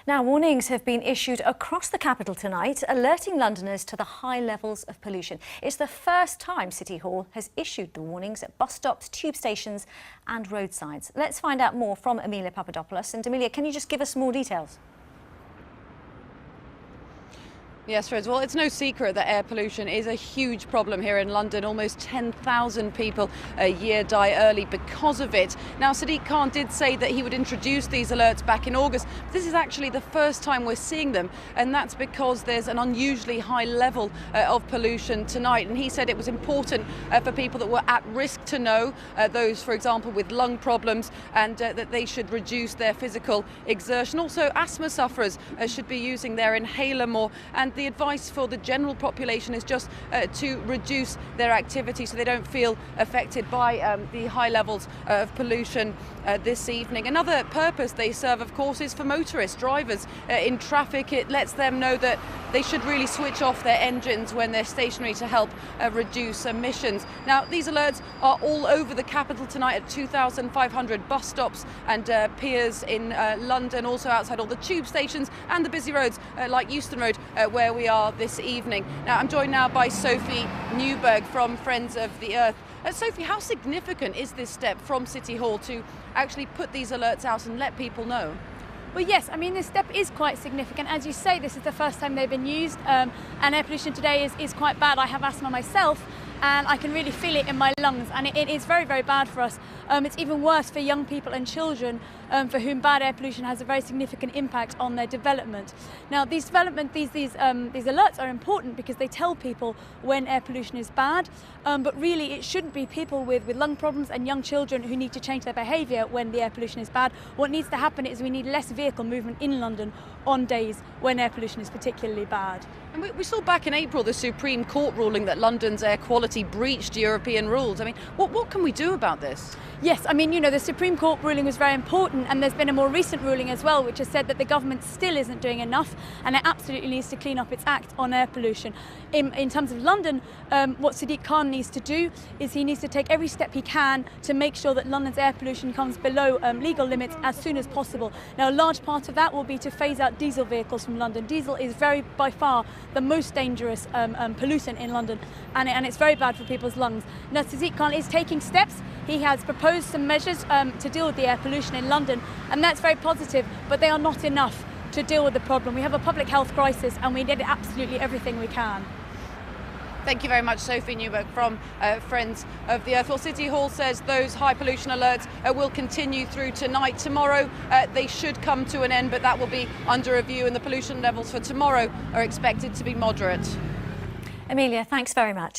Now, warnings have been issued across the capital tonight, alerting Londoners to the high levels of pollution. It's the first time City Hall has issued the warnings at bus stops, tube stations and roadsides. Let's find out more from Emilia Papadopoulos. And Emilia, can you just give us more details? Yes, Rose. Well, it's no secret that air pollution is a huge problem here in London. Almost 10,000 people a year die early because of it. Now, Sadiq Khan did say that he would introduce these alerts back in August. This is actually the first time we're seeing them, and that's because there's an unusually high level of pollution tonight. And he said it was important for people that were at risk to know, those, for example, with lung problems, and that they should reduce their physical exertion. Also, asthma sufferers should be using their inhaler more. And the advice for the general population is just to reduce their activity so they don't feel affected by the high levels of pollution this evening. Another purpose they serve, of course, is for motorists, drivers in traffic. It lets them know that they should really switch off their engines when they're stationary to help reduce emissions. Now, these alerts are all over the capital tonight at 2,500 bus stops and piers in London, also outside all the tube stations and the busy roads like Euston Road, where we are this evening. Now, I'm joined now by Sophie Newberg from Friends of the Earth. Sophie, how significant is this step from City Hall to actually put these alerts out and let people know? Well, yes, I mean, this step is quite significant. As you say, this is the first time they've been used, and air pollution today is quite bad. I have asthma myself, and I can really feel it in my lungs, and it is very, very bad for us. It's even worse for young people and children for whom bad air pollution has a very significant impact on their development. Now, these alerts are important because they tell people when air pollution is bad, but really it shouldn't be people with lung problems and young children who need to change their behaviour when the air pollution is bad. What needs to happen is we need less vehicle movement in London on days when air pollution is particularly bad. And we saw back in April the Supreme Court ruling that London's air quality breached European rules. I mean, what can we do about this? Yes, I mean, you know, the Supreme Court ruling was very important, and there's been a more recent ruling as well which has said that the government still isn't doing enough and it absolutely needs to clean up its act on air pollution. In terms of London, what Sadiq Khan needs to do is he needs to take every step he can to make sure that London's air pollution comes below legal limits as soon as possible. Now, a large part of that will be to phase out diesel vehicles from London. Diesel is by far the most dangerous pollutant in London, and it's very bad for people's lungs. Now, Sadiq Khan is taking steps. He has proposed some measures to deal with the air pollution in London, and that's very positive, but they are not enough to deal with the problem. We have a public health crisis and we need absolutely everything we can. Thank you very much, Sophie Newberg from Friends of the Earth. Well, City Hall says those high pollution alerts will continue through tonight. Tomorrow they should come to an end, but that will be under review, and the pollution levels for tomorrow are expected to be moderate. Emilia, thanks very much.